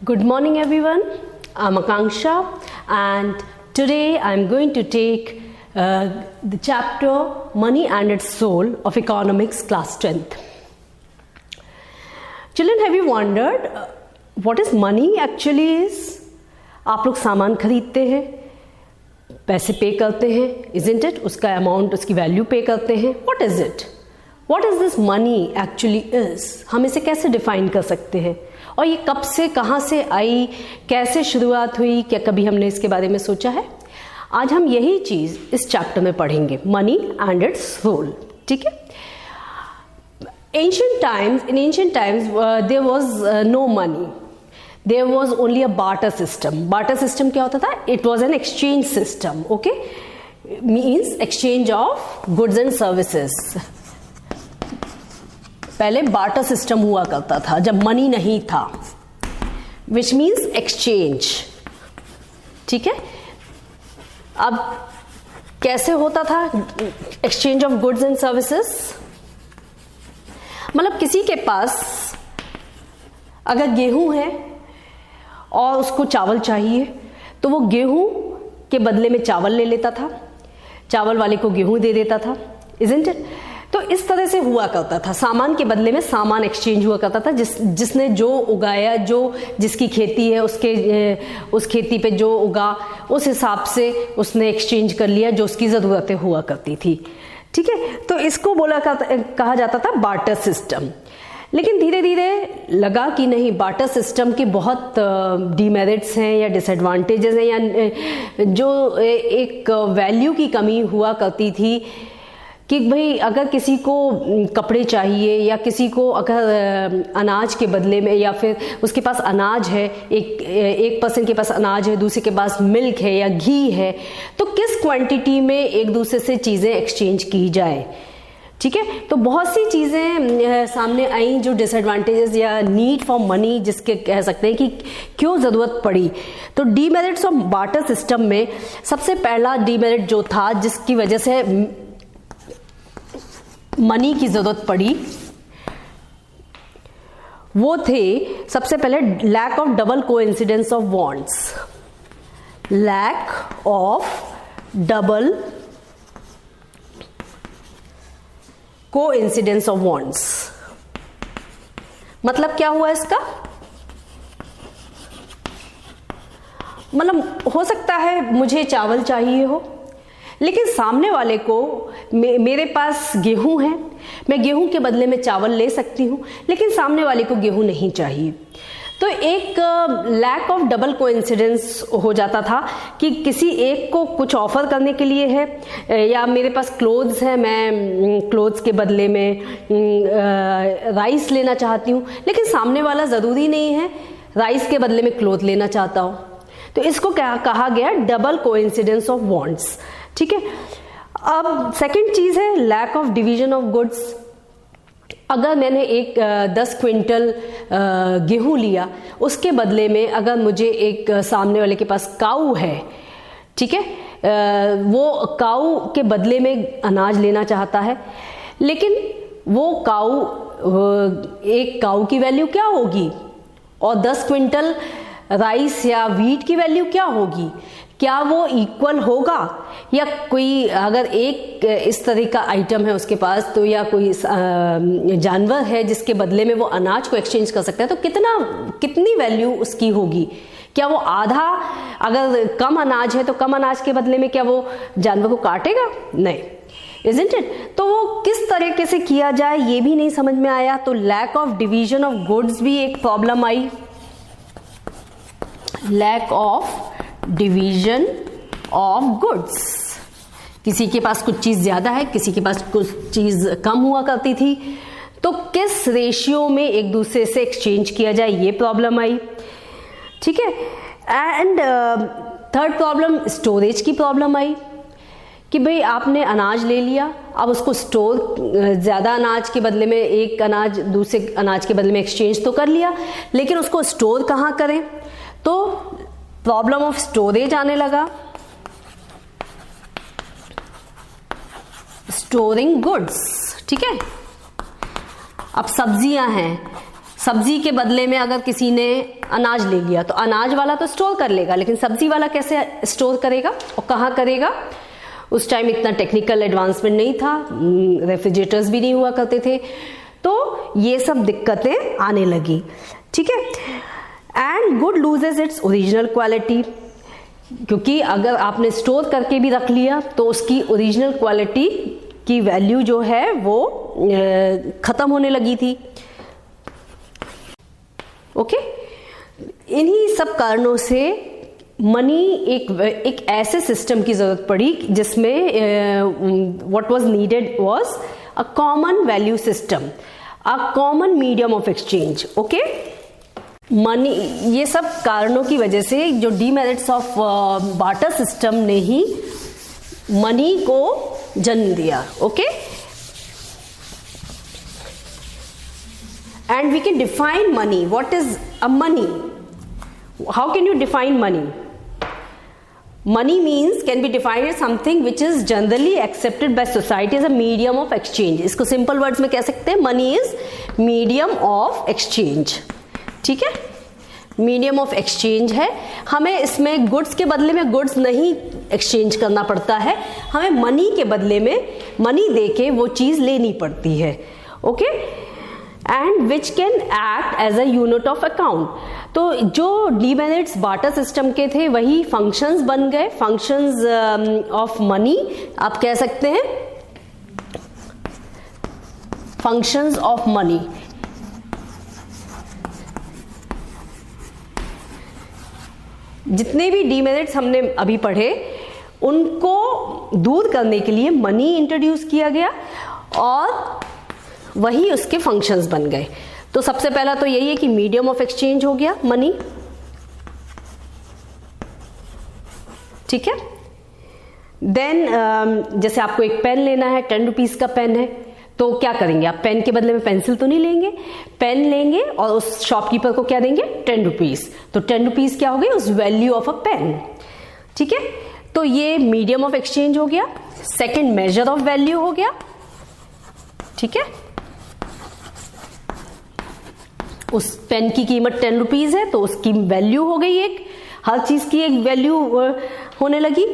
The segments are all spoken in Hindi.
Good morning everyone, I'm Akanksha and today I'm going to take the chapter Money and its Soul of Economics class 10th. Children, have you wondered what is money actually is? आप लोग सामान खरीदते हैं, पैसे पे करते हैं, isn't it? उसका अमाउंट, उसकी वैल्यू पे करते हैं. What is it? What is this money actually is? हम इसे कैसे डिफाइन कर सकते हैं और ये कब से कहाँ से आई, कैसे शुरुआत हुई, क्या कभी हमने इसके बारे में सोचा है? आज हम यही चीज़ इस चैप्टर में पढ़ेंगे, मनी एंड इट्स रोल. ठीक है. in ancient times there was no money. There was only a barter system. Barter system क्या होता था? It was an exchange system. Okay, means exchange of goods and services. पहले बार्टर सिस्टम हुआ करता था जब मनी नहीं था, विच मीन्स एक्सचेंज. ठीक है. अब कैसे होता था exchange of goods and services? मतलब किसी के पास अगर गेहूं है और उसको चावल चाहिए तो वो गेहूं के बदले में चावल ले लेता था, चावल वाले को गेहूं दे देता था, isn't it? तो इस तरह से हुआ करता था, सामान के बदले में सामान एक्सचेंज हुआ करता था. जिसने जो उगाया, जो जिसकी खेती है उस खेती पे जो उगा उस हिसाब से उसने एक्सचेंज कर लिया जो उसकी ज़रूरतें हुआ करती थी. ठीक है. तो इसको कहा जाता था बार्टर सिस्टम. लेकिन धीरे धीरे लगा कि नहीं, बार्टर सिस्टम के बहुत डीमेरिट्स हैं या डिसएडवांटेजेस हैं, या जो एक वैल्यू की कमी हुआ करती थी कि भाई अगर किसी को कपड़े चाहिए या किसी को अगर अनाज के बदले में, या फिर उसके पास अनाज है, एक पर्सन के पास अनाज है, दूसरे के पास मिल्क है या घी है, तो किस क्वांटिटी में एक दूसरे से चीज़ें एक्सचेंज की जाए. ठीक है. तो बहुत सी चीज़ें सामने आई जो डिसएडवांटेजेस या नीड फॉर मनी जिसके कह सकते हैं कि क्यों ज़रूरत पड़ी. तो डीमेरिट्स ऑफ बार्टर सिस्टम में सबसे पहला डीमेरिट जो था जिसकी वजह से मनी की जरूरत पड़ी वो थे सबसे पहले lack of double coincidence of wants. Lack of double coincidence of wants मतलब क्या हुआ इसका? मतलब हो सकता है मुझे चावल चाहिए हो, लेकिन सामने वाले को मेरे पास गेहूं है, मैं गेहूं के बदले में चावल ले सकती हूं, लेकिन सामने वाले को गेहूं नहीं चाहिए. तो एक लैक ऑफ डबल कोइंसिडेंस हो जाता था कि किसी एक को कुछ ऑफर करने के लिए है, या मेरे पास क्लोथ्स है, मैं क्लोथ्स के बदले में राइस लेना चाहती हूँ, लेकिन सामने वाला ज़रूरी नहीं है राइस के बदले में क्लोथ लेना चाहता हूँ. तो इसको क्या कहा गया? Double coincidence of wants. ठीक है. अब सेकंड चीज है lack of division of goods. अगर मैंने 10 क्विंटल गेहूं लिया, उसके बदले में अगर मुझे एक सामने वाले के पास काऊ है, ठीक है, वो काऊ के बदले में अनाज लेना चाहता है, लेकिन वो काऊ, एक काऊ की वैल्यू क्या होगी और 10 क्विंटल राइस या वीट की वैल्यू क्या होगी? क्या वो इक्वल होगा? या कोई अगर एक इस तरह का आइटम है उसके पास, तो या कोई जानवर है जिसके बदले में वो अनाज को एक्सचेंज कर सकता है, तो कितनी वैल्यू उसकी होगी? क्या वो आधा, अगर कम अनाज है तो कम अनाज के बदले में क्या वो जानवर को काटेगा? नहीं, isn't it? तो वो किस तरीके से किया जाए ये भी नहीं समझ में आया. तो lack of division of goods भी एक प्रॉब्लम आई. Lack of division of goods, किसी के पास कुछ चीज ज्यादा है, किसी के पास कुछ चीज कम हुआ करती थी, तो किस रेशियो में एक दूसरे से एक्सचेंज किया जाए ये प्रॉब्लम आई. ठीक है. एंड थर्ड प्रॉब्लम स्टोरेज की प्रॉब्लम आई कि भाई आपने अनाज ले लिया, अब उसको स्टोर, ज़्यादा अनाज के बदले में एक अनाज दूसरे अनाज के बदले में एक्सचेंज तो कर लिया, लेकिन उसको स्टोर कहाँ करें? तो प्रॉब्लम ऑफ स्टोरेज आने लगा. Storing goods. ठीक है. अब सब्जियां हैं, सब्जी के बदले में अगर किसी ने अनाज ले लिया तो अनाज वाला तो स्टोर कर लेगा, लेकिन सब्जी वाला कैसे स्टोर करेगा और कहाँ करेगा? उस टाइम इतना टेक्निकल एडवांसमेंट नहीं था, रेफ्रिजरेटर्स भी नहीं हुआ करते थे, तो ये सब दिक्कतें आने लगी। ठीक है। And good loses its original quality, क्योंकि अगर आपने स्टोर करके भी रख लिया तो उसकी ओरिजिनल क्वालिटी की वैल्यू जो है वो खत्म होने लगी थी। ओके। इन्हीं सब कारणों से मनी एक ऐसे सिस्टम की जरूरत पड़ी जिसमें what was needed was a common value system, a common medium of exchange. Okay. Money, ये सब कारणों की वजह से जो डीमेरिट्स ऑफ बार्टर सिस्टम ने ही मनी को जन्म दिया। Okay. And we can define money. What is a money? How can you define money? Money means can be defined as something which is generally accepted by society as a medium of exchange. इसको simple words में कह सकते हैं, money is medium of exchange. ठीक है, मीडियम ऑफ एक्सचेंज है। हमें इसमें गुड्स के बदले में गुड्स नहीं एक्सचेंज करना पड़ता है, हमें मनी के बदले में मनी देके वो चीज लेनी पड़ती है। Okay. And which can act as a unit of account. तो जो डीमेरिट्स बार्टर सिस्टम के थे वही फंक्शंस बन गए, फंक्शंस ऑफ मनी आप कह सकते हैं, फंक्शंस ऑफ मनी। जितने भी डीमेरिट्स हमने अभी पढ़े उनको दूर करने के लिए मनी इंट्रोड्यूस किया गया और वही उसके फंक्शंस बन गए। तो सबसे पहला तो यही है कि मीडियम ऑफ एक्सचेंज हो गया मनी। ठीक है। देन जैसे आपको एक पेन लेना है, 10 रुपीज का पेन है, तो क्या करेंगे आप? पेन के बदले में पेंसिल तो नहीं लेंगे, पेन लेंगे और उस शॉपकीपर को क्या देंगे? 10 रुपीज। तो 10 रुपीज क्या हो गई? उस वैल्यू ऑफ अ पेन। ठीक है। तो ये मीडियम ऑफ एक्सचेंज हो गया। सेकेंड, मेजर ऑफ वैल्यू हो गया। ठीक है। उस पेन की कीमत 10 रुपीज है तो उसकी वैल्यू हो गई एक, हर चीज की एक वैल्यू होने लगी।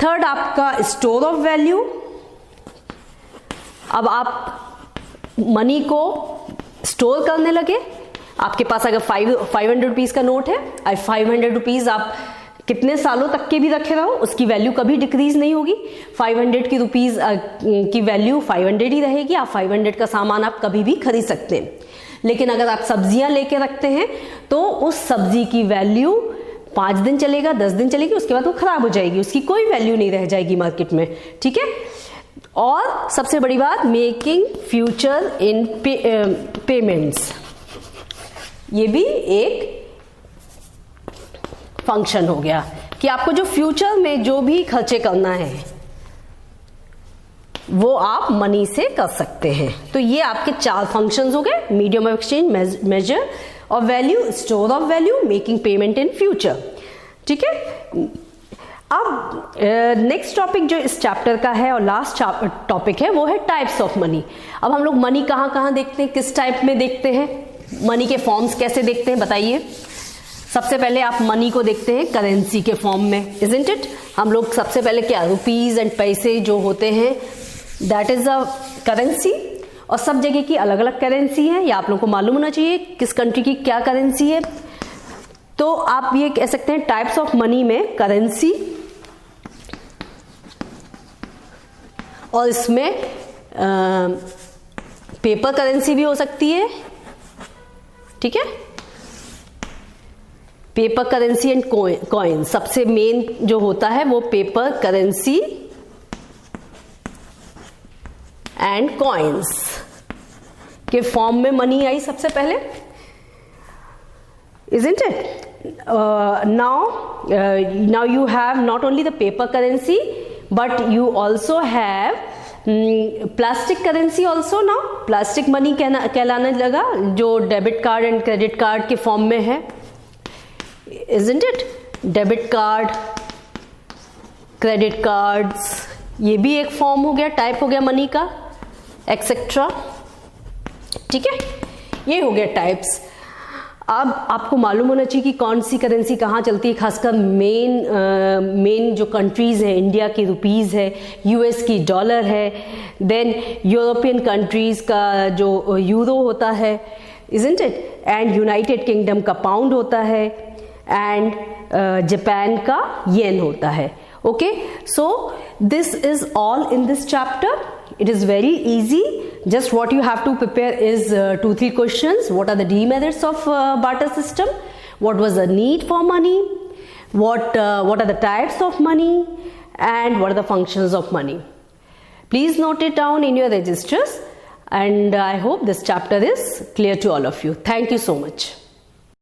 थर्ड, आपका स्टोर ऑफ वैल्यू। अब आप मनी को स्टोर करने लगे। आपके पास अगर 500 रुपीज का नोट है, 500 रुपीज आप कितने सालों तक के भी रखे रहो उसकी वैल्यू कभी डिक्रीज नहीं होगी। 500 की रुपीज की वैल्यू 500 ही रहेगी। आप 500 का सामान आप कभी भी खरीद सकते हैं। लेकिन अगर आप सब्जियां लेके रखते हैं तो उस सब्जी की वैल्यू 5 दिन चलेगा, 10 दिन चलेगी, उसके बाद वो खराब हो जाएगी, उसकी कोई वैल्यू नहीं रह जाएगी मार्केट में। ठीक है। और सबसे बड़ी बात, मेकिंग फ्यूचर इन पेमेंट्स, ये भी एक फंक्शन हो गया कि आपको जो फ्यूचर में जो भी खर्चे करना है वो आप मनी से कर सकते हैं। तो ये आपके 4 फंक्शंस हो गए, medium of exchange, measure of value, store of value, making payment in future. ठीक है। अब नेक्स्ट टॉपिक जो इस चैप्टर का है और लास्ट टॉपिक है वो है टाइप्स ऑफ मनी। अब हम लोग मनी कहाँ कहाँ देखते हैं, किस टाइप में देखते हैं, मनी के फॉर्म्स कैसे देखते हैं, बताइए। सबसे पहले आप मनी को देखते हैं करेंसी के फॉर्म में, इजंट इट। हम लोग सबसे पहले क्या, रुपीज एंड पैसे जो होते हैं दैट इज अ करेंसी। और सब जगह की अलग अलग करेंसी है, या आप लोगों को मालूम होना चाहिए किस कंट्री की क्या करेंसी है। तो आप ये कह सकते हैं टाइप्स ऑफ मनी में करेंसी, और इसमें पेपर करेंसी भी हो सकती है। ठीक है। पेपर करेंसी एंड कॉइन, सबसे मेन जो होता है वो पेपर करेंसी एंड कॉइन्स के फॉर्म में मनी आई सबसे पहले, isn't it? Now you have not only the paper currency but you also have plastic currency also now. Plastic money कहलाने लगा जो debit card and credit card के फॉर्म में है, isn't it? Debit card, credit cards, ये भी एक फॉर्म हो गया, टाइप हो गया मनी का, एक्सेट्रा। ठीक है। ये हो गया टाइप्स। अब आपको मालूम होना चाहिए कि कौन सी करेंसी कहाँ चलती है, खासकर मेन जो कंट्रीज है, इंडिया की रुपीज़ है, यूएस की डॉलर है, देन यूरोपियन कंट्रीज़ का जो यूरो होता है, isn't it, and United kingdom का पाउंड होता है, एंड जापान का येन होता है। Okay, so this is all in this chapter. It is very easy. Just what you have to prepare is 2-3 questions. What are the demerits of barter system? What was the need for money? What are the types of money? And what are the functions of money? Please note it down in your registers. And I hope this chapter is clear to all of you. Thank you so much.